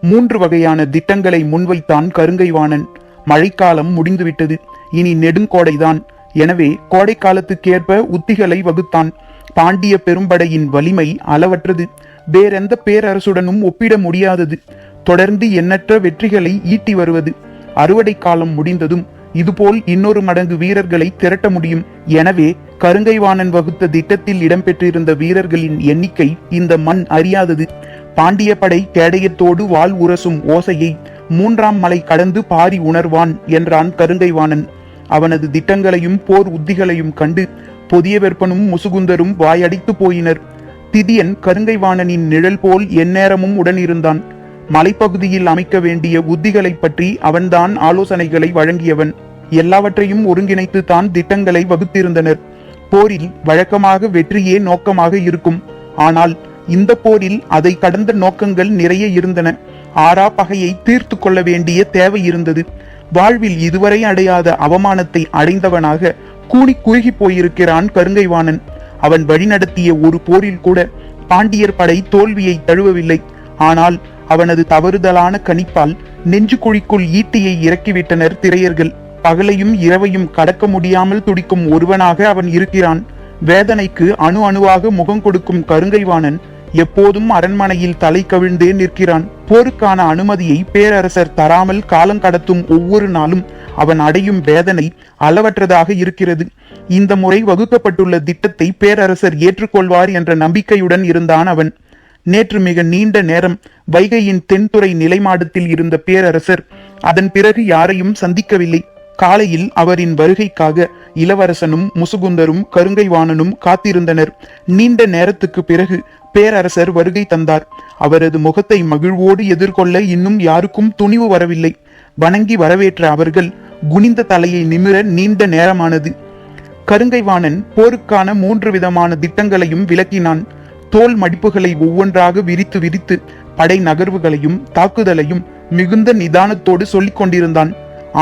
3 வகையான திட்டங்களை முன்வைத்தான் கருங்கைவாணன். மழைக்காலம் முடிந்துவிட்டது, இனி நெடுங்கோடைதான். எனவே கோடை காலத்துக்கேற்ப உத்திகளை வகுத்தான். பாண்டிய பெரும்படையின் வலிமை அளவற்றது, வேறெந்த பேரரசுடனும் ஒப்பிட முடியாதது. தொடர்ந்து எண்ணற்ற வெற்றிகளை ஈட்டி வருவது. அறுவடை காலம் முடிந்ததும் இதுபோல் இன்னொரு மடங்கு வீரர்களை திரட்ட முடியும். எனவே கருங்கைவாணன் வகுத்த திட்டத்தில் இடம்பெற்றிருந்த வீரர்களின் எண்ணிக்கை இந்த மண் அறியாதது. பாண்டிய படை கேடயத்தோடு வாள் உரசும் ஓசையை 3ஆம் மலை கடந்து பாரி உணர்வான் என்றான் கருங்கைவாணன். அவனது திட்டங்களையும் போர் உத்திகளையும் கண்டு புதிய வெப்பனும் முசுகுந்தரும் வாயடித்து போயினர். திதியன் கருங்கைவாணனின் நிழல் போல் எந்நேரமும் உடனிருந்தான். மலைப்பகுதியில் அமைக்க வேண்டிய உத்திகளை பற்றி அவன்தான் ஆலோசனைகளை வழங்கியவன். எல்லாவற்றையும் ஒருங்கிணைத்து தான் திட்டங்களை வகுத்திருந்தனர். போரில் வழக்கமாக வெற்றியே நோக்கமாக இருக்கும். ஆனால் இந்த போரில் அதை கடந்த நோக்கங்கள் நிறைய இருந்தன. ஆறா பகையை தீர்த்து கொள்ள வேண்டிய தேவை இருந்தது. வாழ்வில் இதுவரை அடையாத அவமானத்தை அடைந்தவனாக கூனி குறுகி போயிருக்கிறான் கருங்கைவாணன். அவன் வழிநடத்திய ஒரு போரில் கூட பாண்டியர் படை தோல்வியை தழுவவில்லை. ஆனால் அவனது தவறுதலான கணிப்பால் நெஞ்சு குழிக்குள் ஈட்டியை இறக்கிவிட்டனர் திரையர்கள். பகலையும் இரவையும் கடக்க முடியாமல் துடிக்கும் ஒருவனாக அவன் இருக்கிறான். வேதனைக்கு அணு அணுவாக முகம் கொடுக்கும் கருங்கைவாணன் எப்போதும் அரண்மனையில் தலை கவிழ்ந்தே நிற்கிறான். போருக்கான அனுமதியை பேரரசர் தராமல் காலம் கடத்தும் ஒவ்வொரு நாளும் அவன் அடையும் வேதனை அளவற்றதாக இருக்கிறது. இந்த முறை வகுக்கப்பட்டுள்ள திட்டத்தை பேரரசர் ஏற்றுக்கொள்வார் என்ற நம்பிக்கையுடன் இருந்தான் அவன். நேற்று மிக நீண்ட நேரம் வைகையின் தென்துறை நிலைமாடத்தில் இருந்த பேரரசர் அதன் பிறகு யாரையும் சந்திக்கவில்லை. காலையில் அவரின் வருகைக்காக இளவரசனும் முசுகுந்தரும் கருங்கைவாணனும் காத்திருந்தனர். நீண்ட நேரத்துக்கு பிறகு பேரரசர் வருகை தந்தார். அவரது முகத்தை மகிழ்வோடு எதிர்கொள்ள இன்னும் யாருக்கும் துணிவு வரவில்லை. வணங்கி வரவேற்ற அவர்கள் குனிந்த தலையை நிமிர நீண்ட நேரமானது. கருங்கைவாணன் போருக்கான 3 விதமான திட்டங்களையும் விளக்கினான். தோல் மடிப்புகளை ஒவ்வொன்றாக விரித்து விரித்து படை நகர்வுகளையும் தாக்குதலையும் மிகுந்த நிதானத்தோடு சொல்லிக் கொண்டிருந்தான்.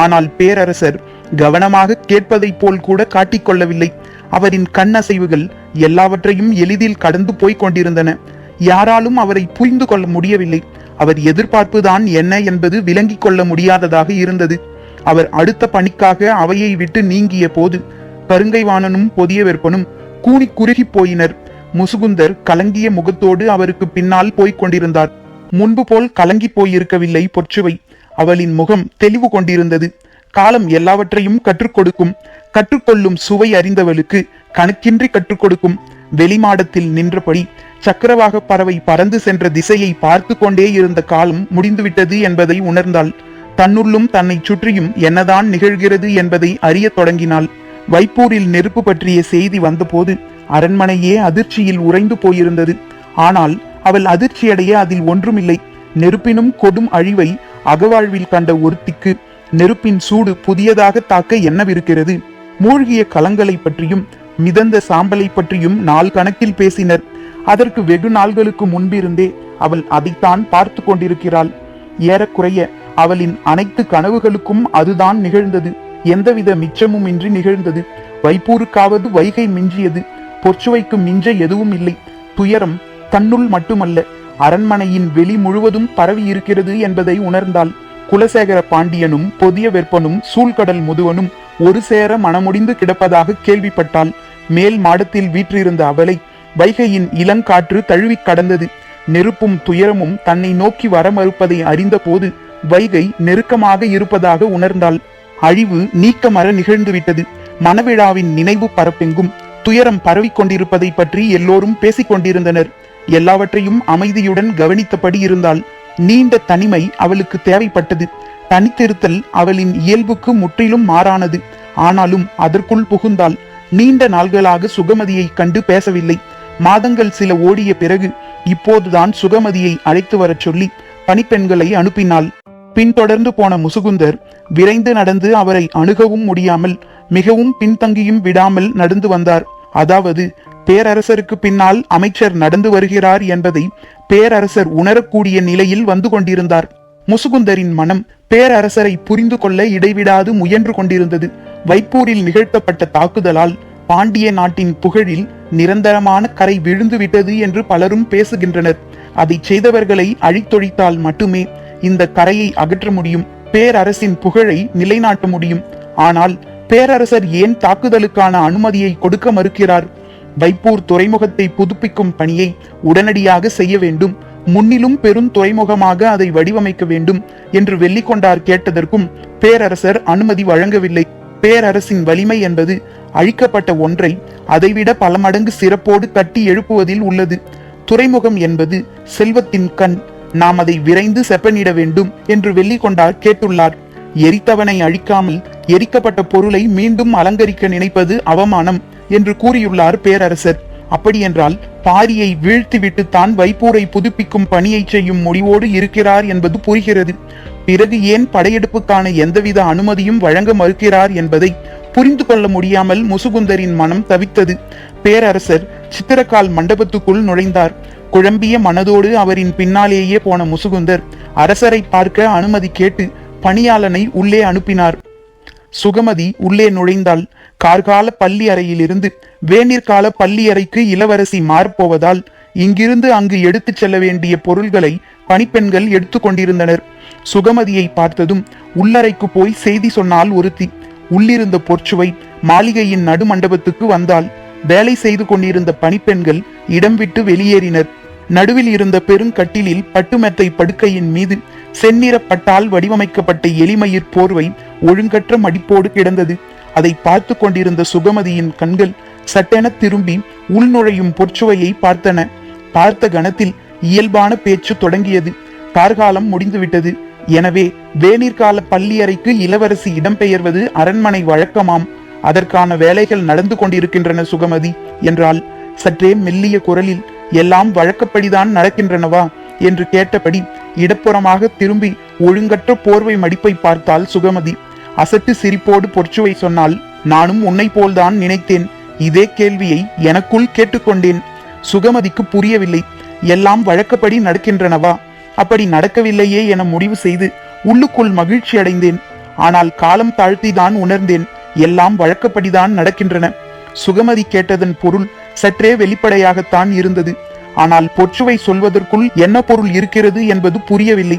ஆனால் பேரரசர் கவனமாக கேட்பதைப் போல் கூட காட்டிக்கொள்ளவில்லை. அவரின் கண் அசைவுகள் எல்லாவற்றையும் எளிதில் கடந்து போய்க் கொண்டிருந்தன. யாராலும் அவரை புரிந்து கொள்ள முடியவில்லை. அவர் எதிர்பார்ப்புதான் என்ன என்பது விளங்கிக் கொள்ள முடியாததாக இருந்தது. அவர் அடுத்த பணிக்காக அவையை விட்டு நீங்கிய போது கருங்கைவாணனும் புதிய வெப்பனும் கூனி குறுகி போயினர். முசுகுந்தர் கலங்கிய முகத்தோடு அவருக்கு பின்னால் போய்க் கொண்டிருந்தார். முன்பு போல் கலங்கி போயிருக்கவில்லை பொற்சுவை. அவளின் முகம் தெளிவு கொண்டிருந்தது. காலம் எல்லாவற்றையும் கற்றுக் கொடுக்கும். கற்றுக்கொள்ளும் சுவை அறிந்தவளுக்கு கணக்கின்றி கற்றுக் கொடுக்கும். வெளிமாடத்தில் நின்றபடி சக்கரவாக பறவை பறந்து சென்ற திசையை பார்த்து கொண்டே இருந்த காலம் முடிந்துவிட்டது என்பதை உணர்ந்தாள். தன்னுள்ளும் தன்னை சுற்றியும் என்னதான் நிகழ்கிறது என்பதை அறிய தொடங்கினாள். வைப்பூரில் நெருப்பு பற்றிய செய்தி வந்தபோது அரண்மனையே அதிர்ச்சியில் உறைந்து போயிருந்தது. ஆனால் அவள் அதிர்ச்சியடைய அதில் ஒன்றுமில்லை. நெருப்பினும் கொடும் அழிவை அகவாழ்வில் கண்ட ஒருத்திக்கு நெருப்பின் சூடு புதியதாக தாக்க என்னவிருக்கிறது? மூழ்கிய கலங்களை பற்றியும் மிதந்த சாம்பலை பற்றியும் நாள் கணக்கில் பேசினர். அதற்கு வெகு நாள்களுக்கு முன்பிருந்தே அவள் அதைத்தான் பார்த்து கொண்டிருக்கிறாள். ஏறக்குறைய அவளின் அனைத்து கனவுகளுக்கும் அதுதான் நிகழ்ந்தது. எந்தவித மிச்சமும் இன்றி நிகழ்ந்தது. வைப்பூருக்காவது வைகை மிஞ்சியது. பொற்சுவைக்கு மிஞ்ச எதுவும் இல்லை. துயரம் தன்னுள் மட்டுமல்ல, அரண்மனையின் வெளி முழுவதும் பரவி இருக்கிறது என்பதை உணர்ந்தாள். குலசேகர பாண்டியனும் புதிய வெப்பனும் சூழ்கடல் முதுவனும் ஒரு சேர மனமுடிந்து கிடப்பதாக கேள்விப்பட்டாள். மேல் மாடத்தில் வீற்றிருந்த அவளை வைகையின் இளங்காற்று தழுவி கடந்தது. நெருப்பும் துயரமும் தன்னை நோக்கி வர மறுப்பதை அறிந்த போது வைகை நெருக்கமாக இருப்பதாக உணர்ந்தாள். அழிவு நீக்கமர நிகழ்ந்துவிட்டது. மணவிழாவின் நினைவு பரப்பெங்கும் துயரம் பரவி கொண்டிருப்பதை பற்றி எல்லோரும் பேசிக் கொண்டிருந்தனர். எல்லாவற்றையும் அமைதியுடன் கவனித்தபடி இருந்தாள். நீண்ட தனிமை அவளுக்கு தேவைப்பட்டது. தனித்திருத்தல் அவளின் இயல்புக்கு முற்றிலும் மாறானது. ஆனாலும் அதற்குள் புகுந்தாள். நீண்ட நாள்களாக சுகமதியை கண்டு பேசவில்லை. மாதங்கள் சில ஓடிய பிறகு இப்போதுதான் சுகமதியை அழைத்து வரச் சொல்லி பணிப்பெண்களை அனுப்பினாள். பின்தொடர்ந்து போன முசுகுந்தர் விரைந்து நடந்து அவரை அணுகவும் முடியாமல் மிகவும் பின்தங்கியும் விடாமல் நடந்து வந்தார். அதாவது பேரரசருக்கு பின்னால் அமைச்சர் நடந்து வருகிறார் என்பதை பேரரசர் உணரக்கூடிய நிலையில் வந்து கொண்டிருந்தார். முசுகுந்தரின் மனம் பேரரசரை புரிந்து கொள்ள இடைவிடாது முயன்று கொண்டிருந்தது. வைப்பூரில் நிகழ்த்தப்பட்ட தாக்குதலால் பாண்டிய நாட்டின் புகழில் நிரந்தரமான கரை விழுந்து விட்டது என்று பலரும் பேசுகின்றனர். அதை செய்தவர்களை அழித்தொழித்தால் மட்டுமே இந்த கரையை அகற்ற முடியும், பேரரசின் புகழை நிலைநாட்ட முடியும். ஆனால் பேரரசர் ஏன் தாக்குதலுக்கான அனுமதியை கொடுக்க மறுக்கிறார்? வைப்பூர் துறைமுகத்தை புதுப்பிக்கும் பணியை உடனடியாக செய்ய வேண்டும், முன்னிலும் பெரும் துறைமுகமாக அதை வடிவமைக்க வேண்டும் என்று வெள்ளிக்கொண்டார் கேட்டதற்கும் பேரரசர் அனுமதி வழங்கவில்லை. பேரரசின் வலிமை என்பது அழிக்கப்பட்ட ஒன்றை அதைவிட பல மடங்கு சிறப்போடு கட்டி எழுப்புவதில் உள்ளது. துறைமுகம் என்பது செல்வத்தின் கண், நாம் அதை விரைந்து செப்பனிட வேண்டும் என்று வெள்ளிக்கொண்டார் கேட்டுள்ளார். எரித்தவனை அழிக்காமல் எரிக்கப்பட்ட பொருளை மீண்டும் அலங்கரிக்க நினைப்பது அவமானம் என்று கூறியுள்ளார் பேரரசர். அப்படியென்றால் பாரியை வீழ்த்திவிட்டு தான் வைப்பூரை புதுப்பிக்கும் பணியை செய்யும் முடிவோடு இருக்கிறார் என்பது புரிகிறது. பிறகு ஏன் படையெடுப்புக்கான எந்தவித அனுமதியும் வழங்க மறுக்கிறார் என்பதை புரிந்து கொள்ள முடியாமல் முசுகுந்தரின் மனம் தவித்தது. பேரரசர் சித்திரக்கால் மண்டபத்துக்குள் நுழைந்தார். குழம்பிய மனதோடு அவரின் பின்னாலேயே போன முசுகுந்தர் அரசரை பார்க்க அனுமதி கேட்டு பணியாளனை உள்ளே அனுப்பினார். சுகமதி உள்ளே நுழைந்தாள். கார்கால பள்ளி அறையிலிருந்து வேநீர்கால பள்ளி அறைக்கு இளவரசி மாறப்போவதால் இங்கிருந்து அங்கு எடுத்துச் செல்ல வேண்டிய பொருள்களை பணிப்பெண்கள் எடுத்து கொண்டிருந்தனர். சுகமதியை பார்த்ததும் உள்ளறைக்கு போய் செய்தி சொன்னால் ஒருத்தி. உள்ளிருந்த பொற்சுவை மாளிகையின் நடுமண்டபத்துக்கு வந்தால் வேலை செய்து கொண்டிருந்த பணிப்பெண்கள் இடம் விட்டு வெளியேறினர். நடுவில் இருந்த பெருங்கட்டிலில் பட்டுமெத்தை படுக்கையின் மீது செந்நிற பட்டால் வடிவமைக்கப்பட்ட எலிமயிர் போர்வை ஒழுங்கற்ற மடிப்போடு கிடந்தது. அதை பார்த்து கொண்டிருந்த சுகமதியின் கண்கள் சட்டென திரும்பி உள்நுழையும் பொற்சுவையை பார்த்தன. பார்த்த கணத்தில் இயல்பான பேச்சு தொடங்கியது. கார்காலம் முடிந்துவிட்டது. எனவே வேநீர்கால பள்ளி அறைக்கு இளவரசி இடம்பெயர்வது அரண்மனை வழக்கமாம். அதற்கான வேலைகள் நடந்து கொண்டிருக்கின்றன சுகமதி என்றால் சற்றே மெல்லிய குரலில், எல்லாம் வழக்கப்படிதான் நடக்கின்றனவா என்று கேட்டபடி இடப்புறமாக திரும்பி ஒழுங்கற்ற போர்வை மடிப்பை பார்த்தால் சுகமதி. அசட்டு சிரிப்போடு பொற்சுவை சொன்னால், நானும் உன்னை போல்தான் நினைத்தேன். இதே கேள்வியை எனக்குள் கேட்டுக்கொண்டேன். சுகமதிக்கு புரியவில்லை. எல்லாம் வழக்கப்படி நடக்கின்றனவா? அப்படி நடக்கவில்லையே என முடிவு செய்து உள்ளுக்குள் மகிழ்ச்சி அடைந்தேன். ஆனால் காலம் தாழ்த்திதான் உணர்ந்தேன், எல்லாம் வழக்கப்படிதான் நடக்கின்றன. சுகமதி கேட்டதன் பொருள் சற்றே வெளிப்படையாகத்தான் இருந்தது. ஆனால் பொற்சுவை சொல்வதற்குள் என்ன பொருள் இருக்கிறது என்பது புரியவில்லை.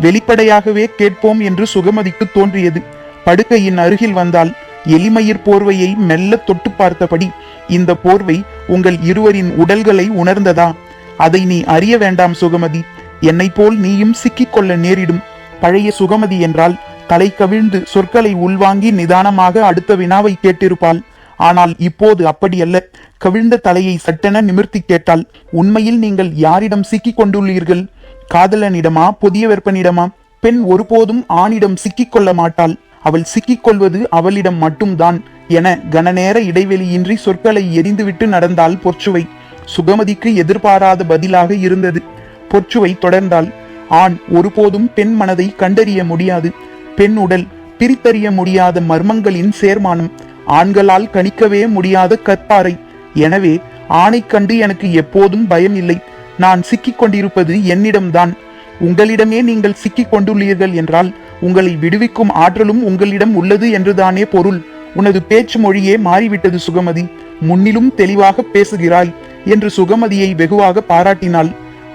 வெளிப்படையாகவே கேட்போம் என்று சுகமதிக்கு தோன்றியது. படுக்கையின் அருகில் வந்தால் எலிமயிர் போர்வையை மெல்ல தொட்டு பார்த்தபடி, இந்த போர்வை உங்கள் இருவரின் உடல்களை உணர்ந்ததா? அதை நீ அறிய வேண்டாம் சுகமதி. என்னை போல் நீயும் சிக்கிக்கொள்ள நேரிடும். பழைய சுகமதி என்றால் தலை கவிழ்ந்து சொற்களை உள்வாங்கி நிதானமாக அடுத்த வினாவை கேட்டிருப்பாள். ஆனால் இப்போது அப்படியல்ல. கவிழ்ந்த தலையை சட்டென நிமிர்த்தி கேட்டாள். உண்மையில் நீங்கள் யாரிடம் சிக்கிக் கொண்டுள்ளீர்கள்? காதலனிடமா, புதிய வெப்பனிடமா? பெண் ஒருபோதும் ஆணிடம் சிக்கிக் கொள்ள மாட்டாள். அவள் சிக்கிக் கொள்வது அவளிடம் மட்டும்தான் என கனநேர இடைவெளியின்றி சொற்களை எரிந்துவிட்டு நடந்தாள் பொற்சுவை. சுகமதிக்கு எதிர்பாராத பதிலாக இருந்தது. பொற்சுவை தொடர்ந்தாள். ஆண் ஒருபோதும் பெண் மனதை கண்டறிய முடியாது. பெண் உடல் பிரித்தறிய முடியாத மர்மங்களின் சேர்மானம். ஆண்களால் கணிக்கவே முடியாத கற்பாறை. எனவே ஆணை கண்டு எனக்கு எப்போதும் பயம் இல்லை. நான் சிக்கிக் கொண்டிருப்பது என்னிடம்தான். உங்களிடமே நீங்கள் சிக்கிக் கொண்டுள்ளீர்கள் என்றால் உங்களை விடுவிக்கும் ஆற்றலும் உங்களிடம் உள்ளது என்றுதானே பொருள். உனது பேச்சு மொழியே மாறிவிட்டது சுகமதி. முன்னிலும் தெளிவாக பேசுகிறாய் என்று சுகமதியை வெகுவாக பாராட்டினாள்.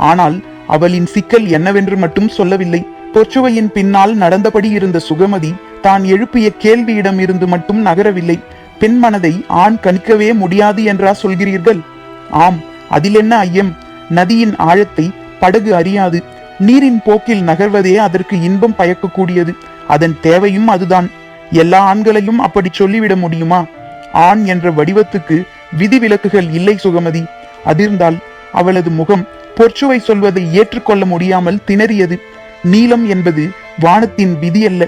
ஆனால் அவளின் சிக்கல் என்னவென்று மட்டும் சொல்லவில்லை. பொற்சுவையின் பின்னால் நடந்தபடி இருந்த சுகமதி தான் எழுப்பிய கேள்வியிடம் இருந்து மட்டும் நகரவில்லை. பெண் மனதை ஆண் கணிக்கவே முடியாது என்றா சொல்கிறீர்கள்? ஆம், அதில் என்ன ஐயம்? நதியின் ஆழத்தை படகு அறியாது. நீரின் போக்கில் நகர்வதே அதற்கு இன்பம் பயக்கக்கூடியது. அதன் தேவையும் அதுதான். எல்லா ஆண்களையும் அப்படி சொல்லிவிட முடியுமா? ஆண் என்ற வடிவத்துக்கு விதிவிலக்குகள் இல்லை சுகமதி. அதிர்ந்தால் அவளது முகம் பொற்சுவை சொல்வதை ஏற்றுக்கொள்ள முடியாமல் திணறியது. நீலம் என்பது வானத்தின் விதி அல்ல,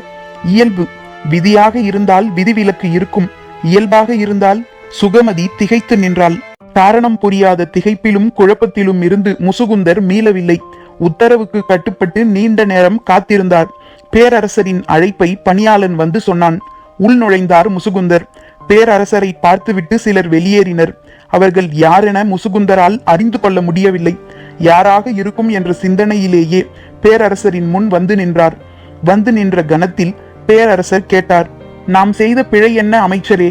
இயல்பு. விதியாக இருந்தால் விதிவிலக்கு இருக்கும், இயல்பாக இருந்தால். சுகமதி திகைத்து நின்றாள். காரணம் புரியாத திகைப்பிலும் குழப்பத்திலும் இருந்து முசுகுந்தர் மீளவில்லை. உத்தரவுக்கு கட்டுப்பட்டு நீண்ட நேரம் காத்திருந்தார். பேரரசரின் அழைப்பை பணியாளன் வந்து சொன்னான். உள் நுழைந்தார் முசுகுந்தர். பேரரசரை பார்த்துவிட்டு சிலர் வெளியேறினர். அவர்கள் யாரென முசுகுந்தரால் அறிந்து கொள்ள முடியவில்லை. யாராக இருக்கும் என்ற சிந்தனையிலேயே பேரரசரின் முன் வந்து நின்றார். வந்து நின்ற கணத்தில் பேரரசர் கேட்டார், நாம் செய்த பிழை என்ன அமைச்சரே?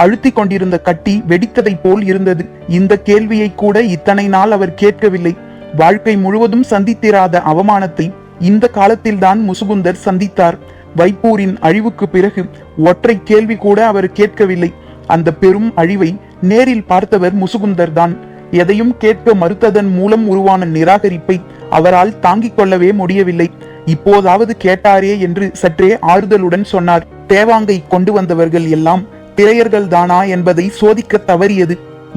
அழுத்தி கொண்டிருந்த கட்டி வெடித்ததை போல் இருந்தது. இந்த கேள்வியை கூட இத்தனை நாள் அவர் கேட்கவில்லை. வாழ்க்கை முழுவதும் சந்தித்திராத அவமானத்தை இந்த காலத்தில்தான் முசுகுந்தர் சந்தித்தார். வைப்பூரின் அழிவுக்கு பிறகு ஒற்றை கேள்வி கூட அவர் கேட்கவில்லை. அந்த பெரும் அழிவை நேரில் பார்த்தவர் முசுகுந்தர் தான். எதையும் கேட்க மறுத்ததன் மூலம் உருவான நிராகரிப்பை அவரால் தாங்கிக் கொள்ளவே முடியவில்லை. இப்போதாவது கேட்டாரே என்று சற்றே ஆறுதலுடன் சொன்னார். தேவாங்கை கொண்டு வந்தவர்கள் எல்லாம் திரையர்கள் தானா என்பதை சோதிக்க தவறியது.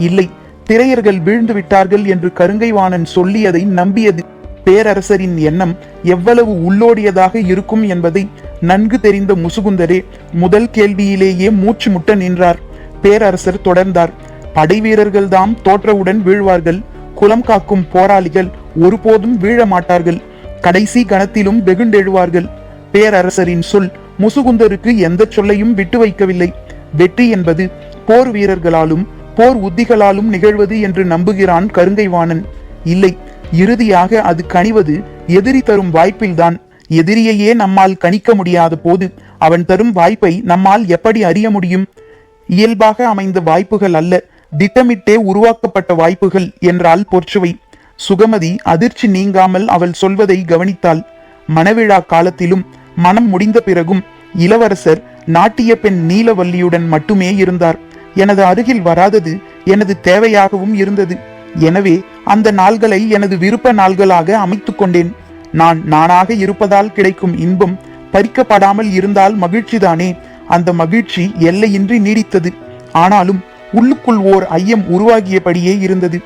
இல்லை, திரையர்கள் வீழ்ந்து விட்டார்கள் என்று கருங்கைவாணன் சொல்லியதை நம்பியது. பேரரசரின் எண்ணம் எவ்வளவு உள்ளோடியதாக இருக்கும் என்பதை நன்கு தெரிந்த முசுகுந்தரே முதல் கேள்வியிலேயே மூச்சு முட்ட நின்றார். பேரரசர் தொடர்ந்தார். படை வீரர்கள்தாம் தோற்றவுடன் வீழ்வார்கள். குலம் காக்கும் போராளிகள் ஒருபோதும் வீழ மாட்டார்கள். கடைசி கணத்திலும் வெகுண்டெழுவார்கள். பேரரசரின் சொல் முசுகுந்தருக்கு எந்த சொல்லையும் விட்டு வைக்கவில்லை. வெற்றி என்பது போர் வீரர்களாலும் போர் உத்திகளாலும் நிகழ்வது என்று நம்புகிறான் கருங்கைவாணன். இல்லை, இறுதியாக அது கனிவது எதிரி தரும் வாய்ப்பில்தான். எதிரியையே நம்மால் கணிக்க முடியாத போது அவன் தரும் வாய்ப்பை நம்மால் எப்படி அறிய முடியும்? இயல்பாக அமைந்த வாய்ப்புகள் அல்ல, திட்டமிட்டே உருவாக்கப்பட்ட வாய்ப்புகள் என்றால் பொற்சுவை. சுகமதி அதிர்ச்சி நீங்காமல் அவள் சொல்வதை கவனித்தாள். மணவிழா காலத்திலும் மனம் முடிந்த பிறகும் இளவரசர் நாட்டிய பெண் நீலவல்லியுடன் மட்டுமே இருந்தார். எனது அருகில் வராதது எனது தேவையாகவும் இருந்தது. எனவே அந்த நாள்களை எனது விருப்ப நாள்களாக அமைத்துக் கொண்டேன். நான் நானாக இருப்பதால் கிடைக்கும் இன்பம் பறிக்கப்படாமல் இருந்தால் மகிழ்ச்சிதானே. அந்த மகிழ்ச்சி எல்லையின்றி நீடித்தது. ஆனாலும் உள்ளுக்குள் ஓர் ஐயம் உருவாகியபடியே இருந்தது.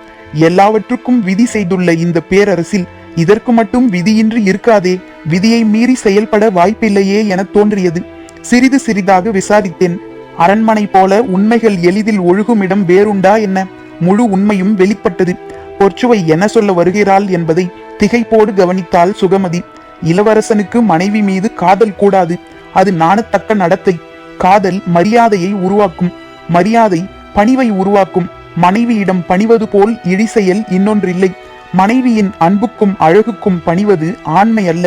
எல்லாவற்றுக்கும் விதி செய்துள்ள இந்த பேரரசில் இதற்கு மட்டும் விதியின்றி இருக்காதே, விதியை மீறி செயல்பட வாய்ப்பில்லையே என தோன்றியது. சிறிது சிறிதாக விசாரித்தேன். அரண்மனை போல உண்மைகள் எளிதில் ஒழுகுமிடம் வேறுண்டா என்ன? முழு உண்மையும் வெளிப்பட்டது. பொற்சுவை என்ன சொல்ல வருகிறாள் என்பதை திகைப்போடு கவனித்தாள் சுகமதி. இளவரசனுக்கு மனைவி மீது காதல் கூடாது. அது நாணத்தக்க நடத்தை. காதல் மரியாதையை உருவாக்கும். மரியாதை பணிவை உருவாக்கும். மனைவியிடம் பணிவது போல் இழிசெயல் இன்னொன்றில்லை. மனைவியின் அன்புக்கும் அழகுக்கும் பணிவது ஆண்மை அல்ல.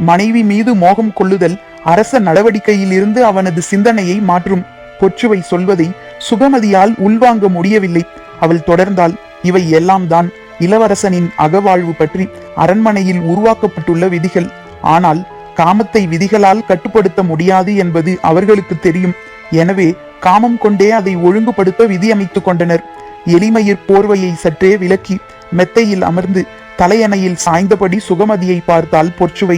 மனைவி மீது மோகம் கொள்ளுதல் அரச நடவடிக்கையில் இருந்து அவனது சிந்தனையை மாற்றும். பொற்சுவை சொல்வதை சுகமதியால் உள்வாங்க முடியவில்லை. அவள் தொடர்ந்தாள். இவை எல்லாம் தான் இளவரசனின் அகவாழ்வு பற்றி அரண்மனையில் உருவாக்கப்பட்டுள்ள விதிகள். ஆனால் காமத்தை விதிகளால் கட்டுப்படுத்த முடியாது என்பது அவர்களுக்கு தெரியும். எனவே காமம் கொண்டே அதை ஒழுங்குபடுத்த விதி அமைத்துக் கொண்டனர். எளிமையிற் போர்வையை சற்றே விலக்கி மெத்தையில் அமர்ந்து தலையணையில் சாய்ந்தபடி சுகமதியை பார்த்தால் பொற்சுவை.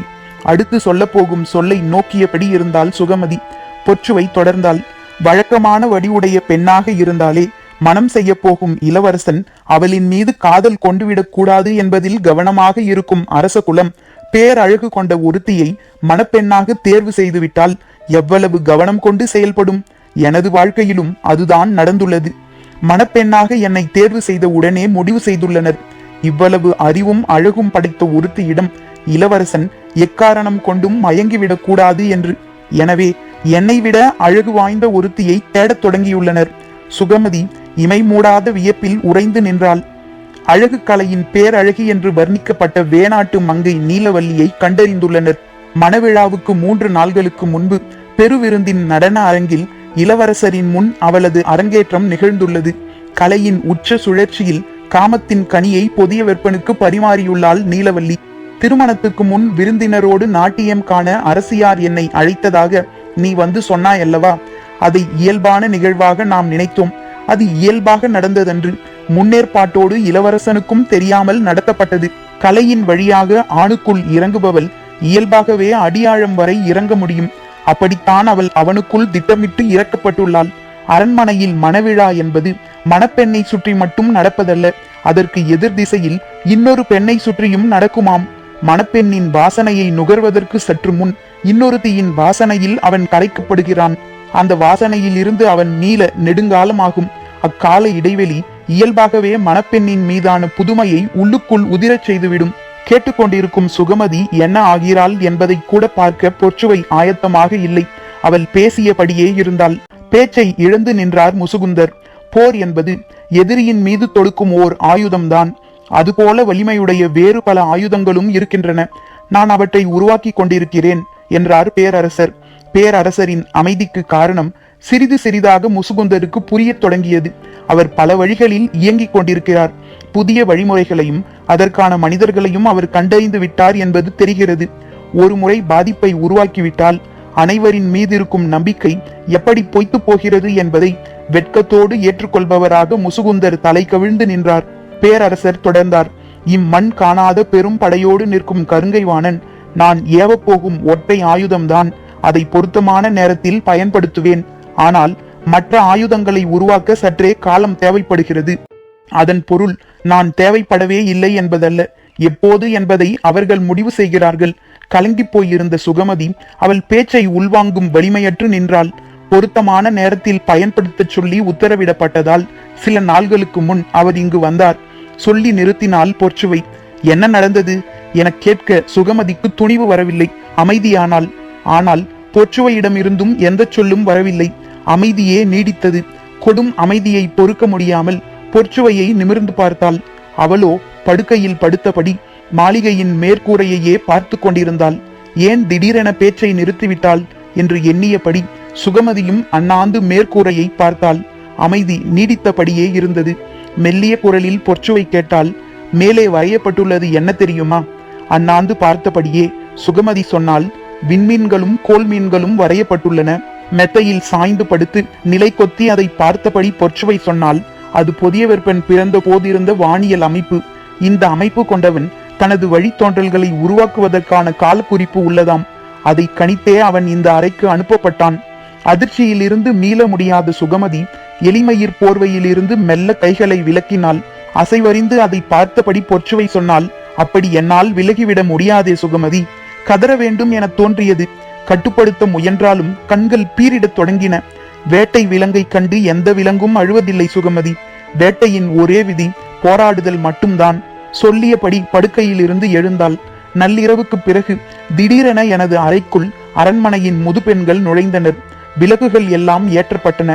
அடுத்து சொல்ல போகும் சொல்லை நோக்கியபடி இருந்தால் சுகமதி. பொற்சுவை தொடர்ந்தாள். வழக்கமான வடிவுடைய பெண்ணாக இருந்தாலே மனம் செய்ய போகும் இளவரசன் அவளின் மீது காதல் கொண்டுவிடக் கூடாது என்பதில் கவனமாக இருக்கும் அரச குலம் பேரழகு கொண்ட ஒருத்தியை மணப்பெண்ணாக தேர்வு செய்துவிட்டால் எவ்வளவு கவனம் கொண்டு செயல்படும்? எனது வாழ்க்கையிலும் அதுதான் நடந்துள்ளது. மணப்பெண்ணாக என்னை தேர்வு செய்த உடனே முடிவு செய்துள்ளனர். இவ்வளவு அறிவும் அழகும் படைத்த ஒருத்தியிடம் இளவரசன் எக்காரணம் கொண்டும் மயங்கிவிடக் கூடாது என்று. எனவே என்னை விட அழகு வாய்ந்த ஒருத்தியை தேடத் தொடங்கியுள்ளனர். சுகமதி இமை மூடாத வியப்பில் உறைந்து நின்றாள். அழகு கலையின் பேரழகி என்று வர்ணிக்கப்பட்ட வேணாட்டு மங்கை நீலவல்லியை கண்டறிந்துள்ளனர். மணவிழாவுக்கு 3 நாள்களுக்கு முன்பு பெருவிருந்தின் நடன அரங்கில் இளவரசரின் முன் அவளது அரங்கேற்றம் நிகழ்ந்துள்ளது. கலையின் உச்ச சுழற்சியில் காமத்தின் கனியை புதிய வெப்பனுக்கு பரிமாறியுள்ளாள் நீலவல்லி. திருமணத்துக்கு முன் விருந்தினரோடு நாட்டியம் காண அரசியார் என்னை அழைத்ததாக நீ வந்து சொன்னாயல்லவா? அதை இயல்பான நிகழ்வாக நாம் நினைத்தோம். அது இயல்பாக நடந்ததன்று. முன்னேற்பாட்டோடு இளவரசனுக்கும் தெரியாமல் நடத்தப்பட்டது. கலையின் வழியாக ஆணுக்குள் இறங்குபவள் இயல்பாகவே அடியாழம் வரை இறங்க முடியும். அப்படித்தான் அவள் அவனுக்குள் திட்டமிட்டு இறக்கப்பட்டுள்ளாள். அரண்மனையில் மணவிழா என்பது மணப்பெண்ணை சுற்றி மட்டும் நடப்பதல்ல, அதற்கு எதிர் திசையில் இன்னொரு பெண்ணை சுற்றியும் நடக்குமாம். மணப்பெண்ணின் வாசனையை நுகர்வதற்கு சற்று முன் இன்னொருத்தியின் வாசனையில் அவன் கரைக்கப்படுகிறான். அந்த வாசனையில் இருந்து அவன் நீல நெடுங்காலமாகும். அக்கால இடைவெளி இயல்பாகவே மணப்பெண்ணின் மீதான புதுமையை உள்ளுக்குள் உதிரச் செய்துவிடும். கேட்டுக்கொண்டிருக்கும் சுகமதி என்ன ஆகிறாள் என்பதை கூட பார்க்க பொற்சுவை ஆயத்தமாக இல்லை. அவள் பேசியபடியே இருந்தாள். பேச்சை இழந்து நின்றார் முசுகுந்தர். போர் என்பது எதிரியின் மீது தொடுக்கும் ஓர் ஆயுதம்தான். அதுபோல வலிமையுடைய வேறு பல ஆயுதங்களும் இருக்கின்றன. நான் அவற்றை உருவாக்கி கொண்டிருக்கிறேன் என்றார் பேரரசர். பேரரசரின் அமைதிக்கு காரணம் சிறிது சிறிதாக முசுகுந்தருக்கு புரியத் தொடங்கியது. அவர் பல வழிகளில் இயங்கிக் கொண்டிருக்கிறார். புதிய வழிமுறைகளையும் அதற்கான மனிதர்களையும் அவர் கண்டறிந்து விட்டார் என்பது தெரிகிறது. ஒரு முறை பாதிப்பை உருவாக்கிவிட்டால் அனைவரின் மீது இருக்கும் நம்பிக்கை எப்படி பொய்த்து போகிறது என்பதை வெட்கத்தோடு ஏற்றுக்கொள்பவராக முசுகுந்தர் தலை கவிழ்ந்து நின்றார். பேரரசர் தொடர்ந்தார். இம்மண் காணாத பெரும் படையோடு நிற்கும் கருங்கைவாணன் நான் ஏவப்போகும் ஒற்றை ஆயுதம்தான். அதை பொருத்தமான நேரத்தில் பயன்படுத்துவேன். ஆனால் மற்ற ஆயுதங்களை உருவாக்க சற்றே காலம் தேவைப்படுகிறது. அதன் பொருள் நான் தேவைப்படவே இல்லை என்பதல்ல, எப்போது என்பதை அவர்கள் முடிவு செய்கிறார்கள். கலங்கி போயிருந்த சுகமதி அவள் பேச்சை உள்வாங்கும் வலிமையற்று நின்றாள். பொருத்தமான நேரத்தில் பயன்படுத்த சொல்லி உத்தரவிடப்பட்டதால் சில நாள்களுக்கு முன் அவர் இங்கு வந்தார். சொல்லி நிறுத்தினாள் பொற்சுவை. என்ன நடந்தது என கேட்க சுகமதிக்கு துணிவு வரவில்லை. அமைதியானாள். ஆனால் பொற்சுவையிடமிருந்தும் எந்த சொல்லும் வரவில்லை. அமைதியே நீடித்தது. கொடும் அமைதியை பொறுக்க முடியாமல் பொற்சுவையை நிமிர்ந்து பார்த்தாள். அவளோ படுக்கையில் படுத்தபடி மாளிகையின் மேற்கூரையையே பார்த்து கொண்டிருந்தாள். ஏன் திடீரென பேச்சை நிறுத்திவிட்டாள் என்று எண்ணியபடி சுகமதியும் அண்ணாந்து மேற்கூரையை பார்த்தாள். அமைதி நீடித்தபடியே இருந்தது. மெல்லிய குரலில் பொற்சுவை கேட்டாள், மேலே வரையப்பட்டுள்ளது என்ன தெரியுமா? அண்ணாந்து பார்த்தபடியே சுகமதி சொன்னால், விண்மீன்களும் கோல் மீன்களும் வரையப்பட்டுள்ளன. மெத்தையில் சாய்ந்து படுத்து நிலை கொத்தி அதை பார்த்தபடி பொற்சுவை சொன்னால், அது புதியவர் பெண் பிறந்த போதிருந்த வானியல் அமைப்பு. இந்த அமைப்பு கொண்டவன் தனது வழித்தோன்றல்களை உருவாக்குவதற்கான கால குறிப்பு உள்ளதாம். அதை கணித்தே அவன் இந்த அறைக்கு அனுப்பப்பட்டான். அதிர்ச்சியிலிருந்து மீள முடியாத சுகமதி எளிமயிர் போர்வையிலிருந்து மெல்ல கைகளை விலக்கினாள். அசைவறிந்து அதை பார்த்தபடி பொற்சுவை சொன்னால், அப்படி என்னால் விலகிவிட முடியாதே சுகமதி. கதற வேண்டும் என தோன்றியது. கட்டுப்படுத்த முயன்றாலும் கண்கள் பீரிடத் தொடங்கின. வேட்டை விலங்கை கண்டு எந்த விலங்கும் அழுவதில்லை சுகமதி. வேட்டையின் ஒரே விதி போராடுதல் மட்டும்தான். சொல்லியபடி படுக்கையில் இருந்து எழுந்தாள். நள்ளிரவுக்கு பிறகு திடீரென எனது அறைக்குள் அரண்மனையின் முதுபெண்கள் நுழைந்தனர். விளக்குகள் எல்லாம் ஏற்றப்பட்டன.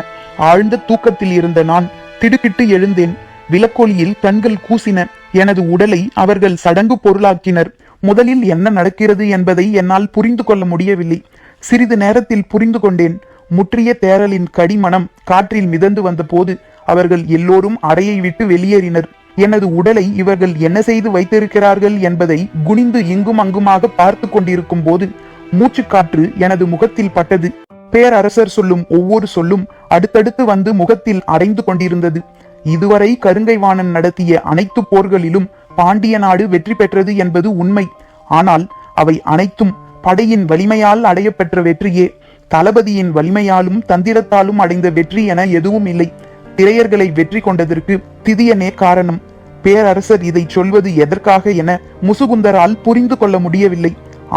ஆழ்ந்த தூக்கத்தில் இருந்த நான் திடுக்கிட்டு எழுந்தேன். விளக்கொலியில் கண்கள் கூசின. எனது உடலை அவர்கள் சடங்கு பொருளாக்கினர். முதலில் என்ன நடக்கிறது என்பதை என்னால் புரிந்து கொள்ள முடியவில்லை. சிறிது நேரத்தில் புரிந்து கொண்டேன். முற்றிய தேரலின் கடிமணம் காற்றில் மிதந்து வந்த போது அவர்கள் எல்லோரும் அறையை விட்டு வெளியேறினர். எனது உடலை இவர்கள் என்ன செய்து வைத்திருக்கிறார்கள் என்பதை குனிந்து இங்கும் அங்குமாக பார்த்து கொண்டிருக்கும் போது மூச்சுக்காற்று எனது முகத்தில் பட்டது. பேரரசர் சொல்லும் ஒவ்வொரு சொல்லும் அடுத்தடுத்து வந்து முகத்தில் அடைந்து கொண்டிருந்தது. இதுவரை கருங்கைவாணன் நடத்திய அனைத்து போர்களிலும் பாண்டிய நாடு வெற்றி பெற்றது என்பது உண்மை. ஆனால் அவை அனைத்தும் படையின் வலிமையால் அடையப்பெற்ற வெற்றியே. தளபதியின் வலிமையாலும் தந்திரத்தாலும் அடைந்த வெற்றி என எதுவும் இல்லை. திரையர்களை வெற்றி கொண்டதற்கு திதியனே காரணம். பேரரசர் இதை சொல்வது எதற்காக என முசுகுந்தரால் புரிந்து கொள்ள முடியவில்லை.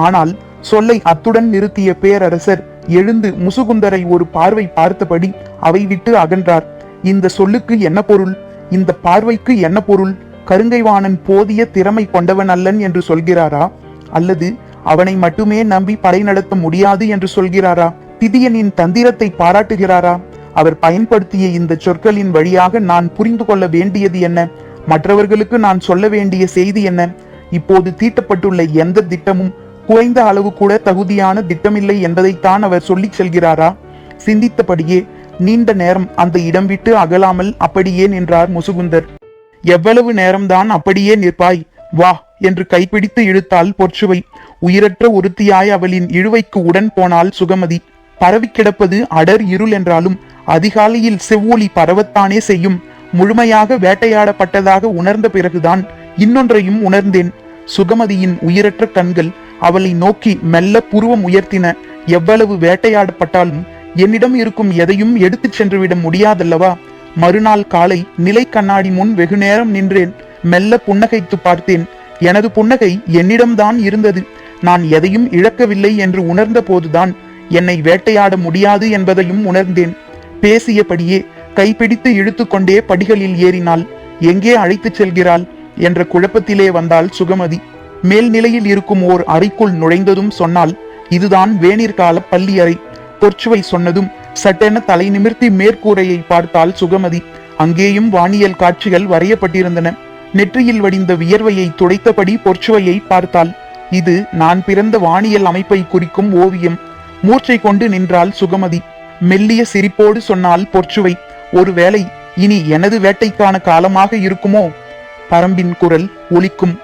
ஆனால் சொல்லை அத்துடன் நிறுத்திய பேரரசர் எழுந்து முசுகுந்தரை ஒரு பார்வை பார்த்தபடி அவை விட்டு அகன்றார். இந்த சொல்லுக்கு என்ன பொருள்? இந்த பார்வைக்கு என்ன பொருள்? கருங்கைவாணன் போதிய திறமை கொண்டவன் அல்லன் என்று சொல்கிறாரா? அல்லது அவனை மட்டுமே நம்பி படை நடத்த முடியாது என்று சொல்கிறாரா? திதியனின் தந்திரத்தை பாராட்டுகிறாரா? அவர் பயன்படுத்திய இந்த சொற்களின் வழியாக நான் புரிந்து கொள்ள வேண்டியது என்ன? மற்றவர்களுக்கு நான் சொல்ல வேண்டிய செய்தி என்ன? இப்போது தீட்டப்பட்டுள்ள எந்த திட்டமும் குறைந்த அளவு கூட தகுதியான திட்டமில்லை என்பதைத்தான் அவர் சொல்லிச் செல்கிறாரா? சிந்தித்தபடியே நீண்ட நேரம் அந்த இடம் விட்டு அகலாமல் அப்படியே நின்றார் முசுகுந்தர். எவ்வளவு நேரம்தான் அப்படியே நிற்பாய்? வா என்று கைப்பிடித்து இழுத்தாள் பொற்சுவை. உயிரற்ற ஒருத்தியாய் அவளின் இழுவைக்கு உடன் போனாள் சுகமதி. பரவி கிடப்பது அடர் இருள் என்றாலும் அதிகாலையில் செவ்வொளி பரவத்தானே செய்யும். முழுமையாக வேட்டையாடப்பட்டதாக உணர்ந்த பிறகுதான் இன்னொன்றையும் உணர்ந்தேன். சுகமதியின் உயிரற்ற கண்கள் அவளை நோக்கி மெல்ல புருவம் உயர்த்தின. எவ்வளவு வேட்டையாடப்பட்டாலும் என்னிடம் இருக்கும் எதையும் எடுத்துச் சென்றுவிட முடியாதல்லவா? மறுநாள் காலை நிலை கண்ணாடி முன் வெகு நேரம் நின்றேன். மெல்ல புன்னகைத்து பார்த்தேன். எனது புன்னகை என்னிடம்தான் இருந்தது. நான் எதையும் இழக்கவில்லை என்று உணர்ந்த போதுதான் என்னை வேட்டையாட முடியாது என்பதையும் உணர்ந்தேன். பேசியபடியே கைப்பிடித்து இழுத்து கொண்டே படிகளில் ஏறினாள். எங்கே அழைத்துச் செல்கிறாள் என்ற குழப்பத்திலே வந்தாள் சுகமதி. மேல்நிலையில் இருக்கும் ஓர் அறைக்குள் நுழைந்ததும் சொன்னால், இதுதான் வேணிற்கால பள்ளி அறை. பொற்சுவை சொன்னதும் சட்டென தலை நிமிர்த்தி மேற்கூரையை பார்த்தாள் சுகமதி. அங்கேயும் வானியல் காட்சிகள் வரையப்பட்டிருந்தன. நெற்றியில் வடிந்த வியர்வையை துடைத்தபடி பொற்சுவையை பார்த்தாள். இது நான் பிறந்த வானியல் அமைப்பை குறிக்கும் ஓவியம். மூர்ச்சை கொண்டு நின்றாள் சுகமதி. மெல்லிய சிரிப்போடு சொன்னால் பொற்சுவை, ஒருவேளை இனி எனது வேட்டைக்கான காலமாக இருக்குமோ? பரம்பின் குரல் ஒலிக்கும்.